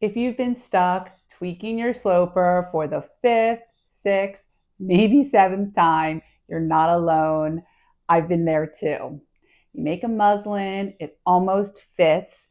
If you've been stuck tweaking your sloper for the fifth, sixth, maybe seventh time, you're not alone. I've been there too. You make a muslin, it almost fits.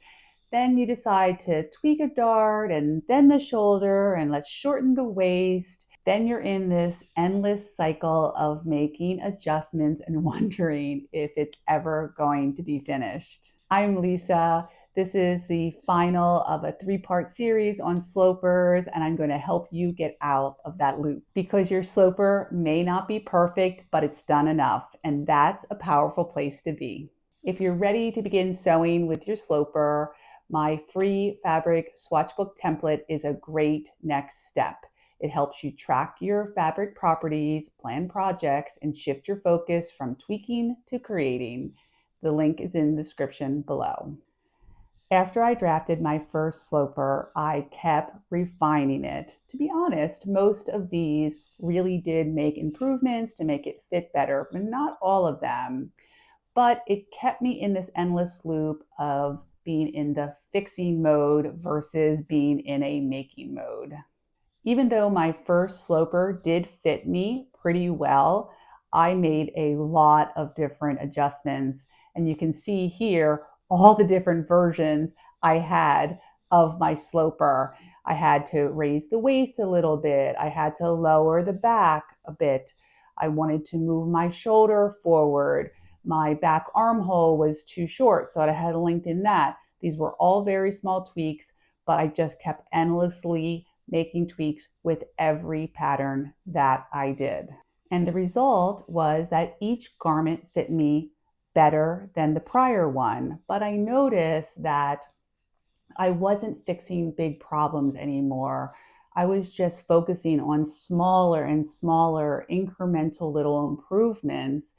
Then you decide to tweak a dart and then the shoulder, and let's shorten the waist. Then you're in this endless cycle of making adjustments and wondering if it's ever going to be finished. I'm Lisa. This is the final of a three-part series on slopers, and I'm going to help you get out of that loop because your sloper may not be perfect, but it's done enough, and that's a powerful place to be. If you're ready to begin sewing with your sloper, my free Fabric Swatch Book template is a great next step. It helps you track your fabric properties, plan projects, and shift your focus from tweaking to creating. The link is in the description below. After I drafted my first sloper, I kept refining it. To be honest, most of these really did make improvements to make it fit better, but not all of them. But it kept me in this endless loop of being in the fixing mode versus being in a making mode. Even though my first sloper did fit me pretty well, I made a lot of different adjustments. And you can see here all the different versions I had of my sloper. I had to raise the waist a little bit. I had to lower the back a bit. I wanted to move my shoulder forward. My back armhole was too short, so I had to lengthen that. These were all very small tweaks, but I just kept endlessly making tweaks with every pattern that I did. And the result was that each garment fit me better than the prior one. But I noticed that I wasn't fixing big problems anymore. I was just focusing on smaller and smaller incremental little improvements.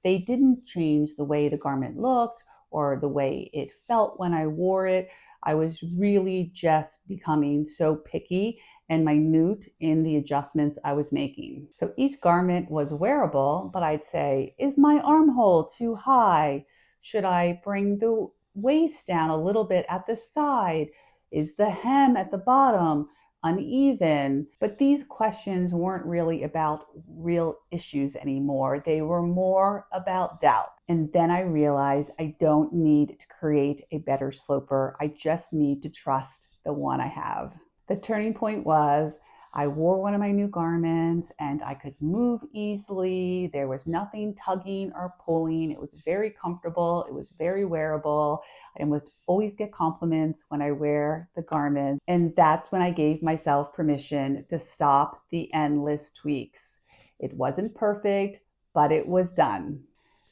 They didn't change the way the garment looked or the way it felt when I wore it. I was really just becoming so picky and minute in the adjustments I was making. So each garment was wearable, but I'd say, is my armhole too high? Should I bring the waist down a little bit at the side? Is the hem at the bottom uneven? But these questions weren't really about real issues anymore. They were more about doubt. And then I realized I don't need to create a better sloper. I just need to trust the one I have. The turning point was I wore one of my new garments and I could move easily. There was nothing tugging or pulling. It was very comfortable. It was very wearable. I almost always get compliments when I wear the garment. And that's when I gave myself permission to stop the endless tweaks. It wasn't perfect, but it was done.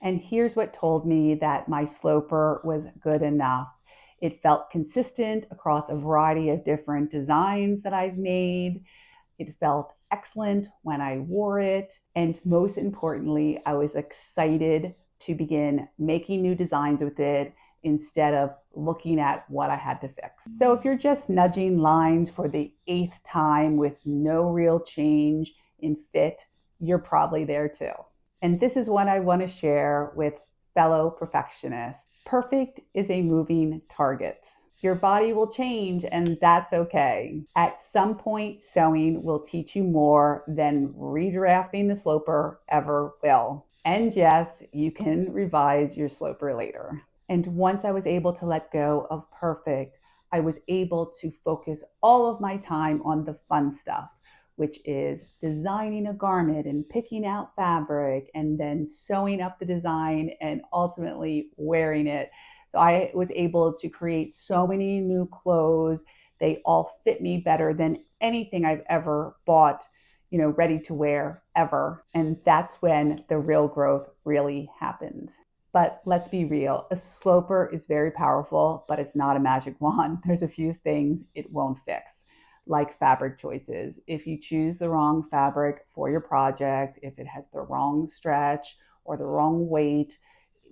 And here's what told me that my sloper was good enough. It felt consistent across a variety of different designs that I've made. It felt excellent when I wore it. And most importantly, I was excited to begin making new designs with it instead of looking at what I had to fix. So if you're just nudging lines for the 8th time with no real change in fit, you're probably there too. And this is what I want to share with fellow perfectionists. Perfect is a moving target. Your body will change, and that's okay. At some point, sewing will teach you more than redrafting the sloper ever will. And yes, you can revise your sloper later. And once I was able to let go of perfect, I was able to focus all of my time on the fun stuff, which is designing a garment and picking out fabric and then sewing up the design and ultimately wearing it. So I was able to create so many new clothes. They all fit me better than anything I've ever bought, ready to wear ever. And that's when the real growth really happened. But let's be real, a sloper is very powerful, but it's not a magic wand. There's a few things it won't fix, like fabric choices. If you choose the wrong fabric for your project, if it has the wrong stretch or the wrong weight,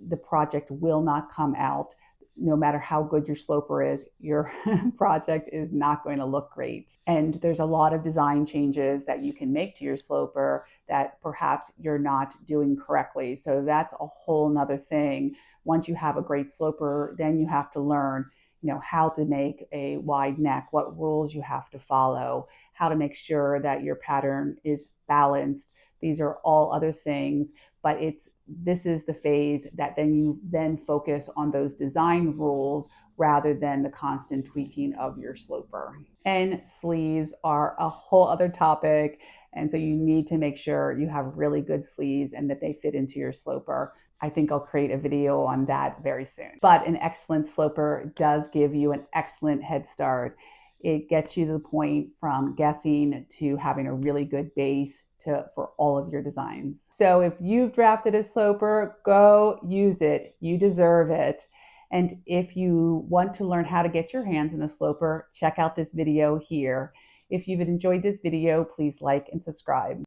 the project will not come out. No matter how good your sloper is, your project is not going to look great. And there's a lot of design changes that you can make to your sloper that perhaps you're not doing correctly. So that's a whole nother thing. Once you have a great sloper, then you have to learn, how to make a wide neck, what rules you have to follow, how to make sure that your pattern is balanced. These are all other things, but this is the phase that then you then focus on those design rules rather than the constant tweaking of your sloper. And sleeves are a whole other topic. And so you need to make sure you have really good sleeves and that they fit into your sloper. I think I'll create a video on that very soon. But an excellent sloper does give you an excellent head start. It gets you to the point from guessing to having a really good base for all of your designs. So if you've drafted a sloper, go use it. You deserve it. And if you want to learn how to get your hands on a sloper, check out this video here. If you've enjoyed this video, please like and subscribe.